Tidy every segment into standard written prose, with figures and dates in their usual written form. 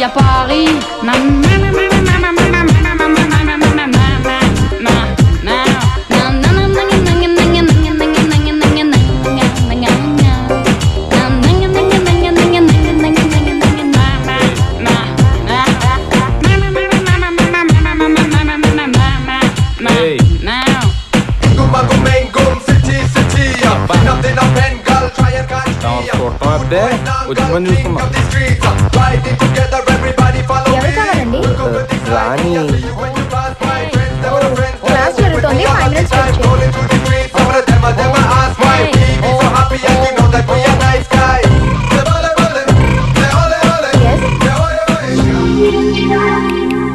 à Paris. Na na na na na na na na na na na na na na na na. రాణి class జరుగుతోంది 5 minutes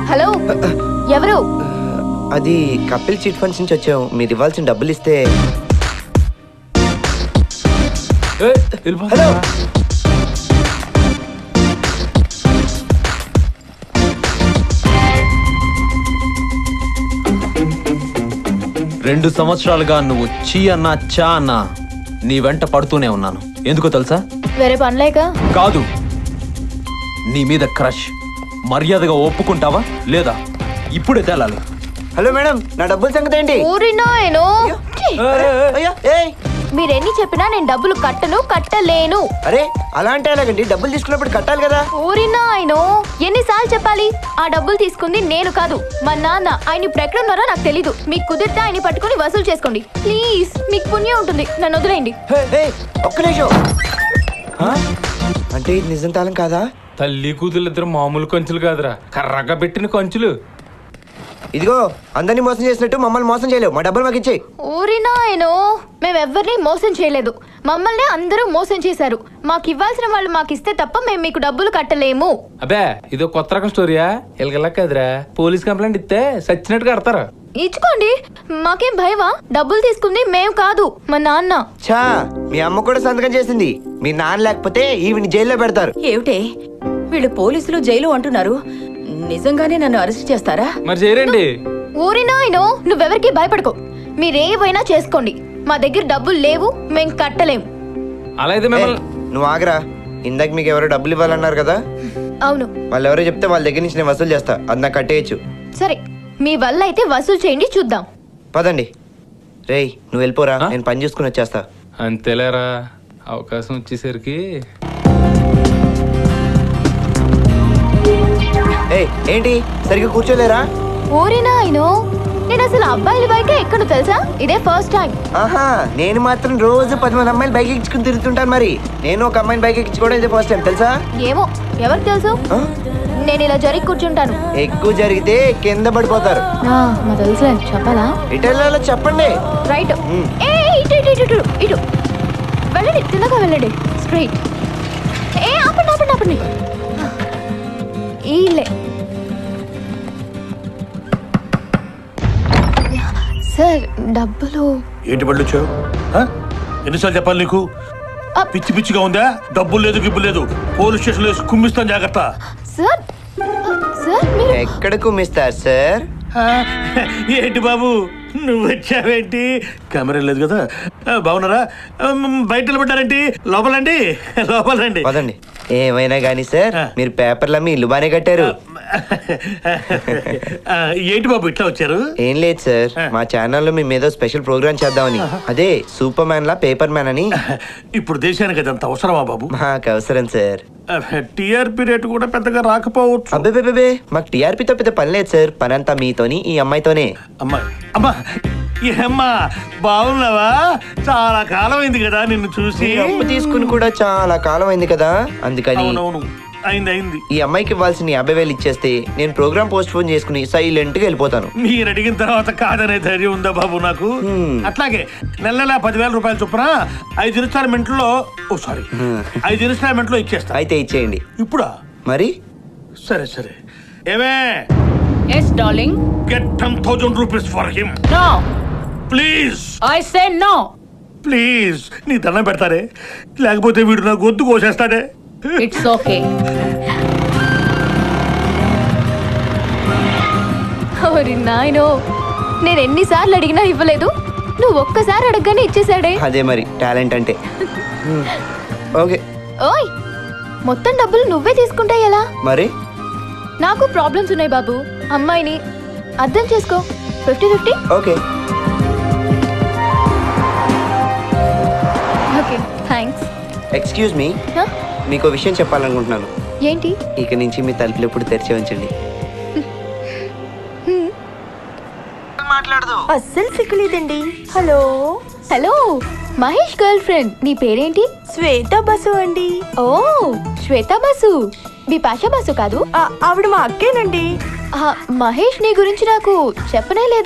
hello ఎవరు? అది Kapil chit funds నుంచి వచ్చాం. మీరు ఇవ్వాల్సిన డబ్బులు ఇస్తే. హలో, 2 సంవత్సరాలుగా నువ్వు చీ అన్నా చా అన్నా నీ వెంట పడుతూనే ఉన్నాను. ఎందుకో తెలుసా? వేరే పనిలేక కాదు, నీ మీద క్రష్. మర్యాదగా ఒప్పుకుంటావా లేదా? ఇప్పుడే తేలాలి. హలో మేడం, నా డబ్బుల సంగతి ఏంటి? ఊరినాయను అయ్యా, ఏయ్. మీరెన్ని చెప్పినా నేను డబ్బులు కట్టలేను. అరే, అలా అంటే ఎలాగండి? డబ్బులు తీసుకున్నప్పుడు కట్టాలి కదా. ఊరినాయను ఎన్నిసార్లు చెప్పాలి? ఆ డబ్బులు తీసుకుంది నేను కాదు, మా నాన్న. ఆయన ఇప్పుడు ఎక్కడున్నారో నాకు తెలీదు. మీకు కుదిరితే ఆయన పట్టుకుని వసూలు చేసుకోండి ప్లీజ్. మీకు పుణ్యం ఉంటుంది, నన్ను వదిలేయండి. ఒక్క నిమిషం. అంటే ఇది నిజం తాళం కాదా? తల్లి కూతుళ్ళిద్దరు మామూలు కంచులు కాదురా, కర్రగా పెట్టిన కంచులు. ఇదిగో, అందరినీ మోసం చేసినట్టు మమ్మల్ని మోసం చేయలేవు. మా డబ్బులు మాకు ఇచ్చేయి. ఊరినాయను మేమెవ్వరిని మోసం చేయలేదు. మమ్మల్ని అందరూ మోసం చేశారు. మాకు ఇవ్వాల్సిన వాళ్ళు మాకు ఇస్తే తప్ప మేము మీకు డబ్బులు కట్టలేము. అబ్బే, ఇదో కొత్త రకం స్టోరీయా? ఎలగలా కదరా, పోలీస్ కంప్లైంట్ ఇస్తే సచ్చినట్టు కడతారా? ఇచ్చుకోండి, మాకేం భయమా? డబ్బులు తీసుకుంది మేము కాదు, మా నాన్న. చా, మీ అమ్మ కూడా సంతకం చేసింది. మీ నాన్న లేకపోతే ఈవిని జైల్లో పెడతారు. ఏమిటే వీళ్ళు పోలీసులు జైలు అంటున్నారు? నిజంగానే నన్ను అరెస్ట్ చేస్తారా? మరి చేయరండి. ఊరినాయను నువ్వెవరికి భయపడుకో. మీరేవైనా చేసుకోండి, మా దగ్గర డబ్బులు లేవు, మేం కట్టలేము. అలా అయితే మిమ్మల్ని. నువ్వు ఆగరా. ఇందాక మీకు ఎవరో డబ్బులు ఇవ్వాలన్నారు కదా? అవును. వాళ్ళు ఎవరో చెప్తే వాళ్ళ దగ్గర నుంచి నేను వసూలు చేస్తా. అది నాకు కట్టేయచ్చు. సరే, మీ వల్ల అయితే వసూలు చేయండి, చూద్దాం. పదండి. రేయ్, నువ్వు వెళ్ళిపోరా, నేను పని చూసుకుని వచ్చేస్తా. అంతేలేరా, అవకాశం వచ్చేసరికి. ఏంటి సరిగ్గా కూర్చోలేరా? ఊరినాయను నేను అసలు అబ్బాయిల బైకే ఎక్కను తెలుసా? ఇదే ఫస్ట్ టైం. ఆహా, నేను మాత్రం రోజు 10 మంది అమ్మాయిలు బైక్ ఎక్కించుకుని తిరుగుతుంటాను. మరి నేను ఒక అమ్మాయిని బైక్ ఎక్కించుకోవడం ఇదే ఫస్ట్ టైం తెలుసా? ఏమో, ఎవరికి తెలుసు? నేను ఇలా జరిగి కూర్చుంటాను. ఎక్కువ జరిగితే కింద పడిపోతారు. మా తెలుసులే, చెప్పాలా? ఇటెళ్ళాలో చెప్పండి. రైట్. ఇటు ఇటు వెళ్ళండి, తిన్నగా వెళ్ళండి, స్ట్రైట్. ఆపండి ఆపండి ఆపండి. ఈలే సార్, డబ్బులు. ఏంటి బళ్ళు వచ్చావు? ఎన్నిసార్లు చెప్పాలి నీకు? పిచ్చి పిచ్చిగా ఉందా? డబ్బులు లేదు, గిబ్బు లేదు. పోలీస్ స్టేషన్ లో కుమ్మిస్తాను, జాగ్రత్త. సార్ సార్ ఎక్కడ కుమ్మిస్తారు సార్? ఏంటి బాబు నువ్వు వచ్చావేంటి? కెమెరా లేదు కదా. బాగున్నారా? బయట నిలబడ్డారేంటి? లోపలండి, లోపలండి. పదండి. ఏమైనా గానీ సార్, మీరు పేపర్ల మీ ఇల్లు బానే కట్టారు. ఏంటి బాబు ఇట్లా వచ్చారు? ఏం లేదు సార్, మా ఛానల్లో మేము ఏదో స్పెషల్ ప్రోగ్రామ్ చేద్దామని. అదే సూపర్ మ్యాన్ లా పేపర్ మ్యాన్ అని. ఇప్పుడు దేశానికి అదంత అవసరమా బాబు? మాకు అవసరం సార్. టీఆర్పీ రేటు కూడా పెద్దగా రాకపోవచ్చు. అబ్బే, మాకు టీఆర్పీతో పెద్ద పని లేదు సార్. పనంతా మీతోని, ఈ అమ్మాయితోనే. అమ్మా ఏమ్మా, బాగున్నావా? చాలా కాలం అయింది కదా నిన్ను చూసి. అప్పు తీసుకుని కూడా చాలా కాలం అయింది కదా, అందుకని. అవునవును, అయింది. ఈ అమ్మాయికి ఇవ్వాల్సిన 50,000 ఇచ్చేస్తే నేను ప్రోగ్రామ్ పోస్ట్ పోన్ చేసుకుని సైలెంట్ గా వెళ్ళిపోతాను. మీరు అడిగిన తర్వాత కాదనే ధైర్యం ఉందా బాబు నాకు? అట్లాగే నెల 10,000 రూపాయలు చొప్పున 5 ఇన్స్టాల్మెంట్ లో 5 ఇన్స్టాల్మెంట్ లో ఇచ్చేస్తా. అయితే ఇచ్చేయండి. ఇప్పుడా? మరి సరే. ఏమే? Yes, darling. Get 10,000 rupees for him. No. Please. I say no. Please, నీ దండం పెడతారే, లేకపోతే వీడు నా గొంతు కోసేస్తాడే. It's okay. నాయనో, నేను ఎన్నిసార్లు అడిగినా ఇవ్వలేదు, నువ్వు ఒక్కసారి అడగగానే ఇచ్చేసాడే. అదే మరి టాలెంట్ అంటే. ఓకే. ఓయ్, మొత్తం డబ్బులు నువ్వే తీసుకుంటా ఎలా? మరి నాకు ప్రాబ్లమ్స్ ఉన్నాయి బాబు. అమ్మాయిని అర్థం చేసుకో. 50-50. Okay. Okay thanks. Excuse me, మీకు విషయం చెప్పాలనుకుంటున్నాను. ఏంటి? ఇక నుంచి మీ తలుపులు ఎప్పుడు తెరిచి ఉంచండి. అస్సలు సిగ్గులేదండి. Hello hello, Mahesh girlfriend. నీ పేరేంటి? శ్వేత బసు అండి. ఓ శ్వేత బాసు. బిపాషా బాసు కాదు? ఆవిడ మా అక్కేనండి. మహేష్ నీ గురించి నాకు చెప్పనే లేదే.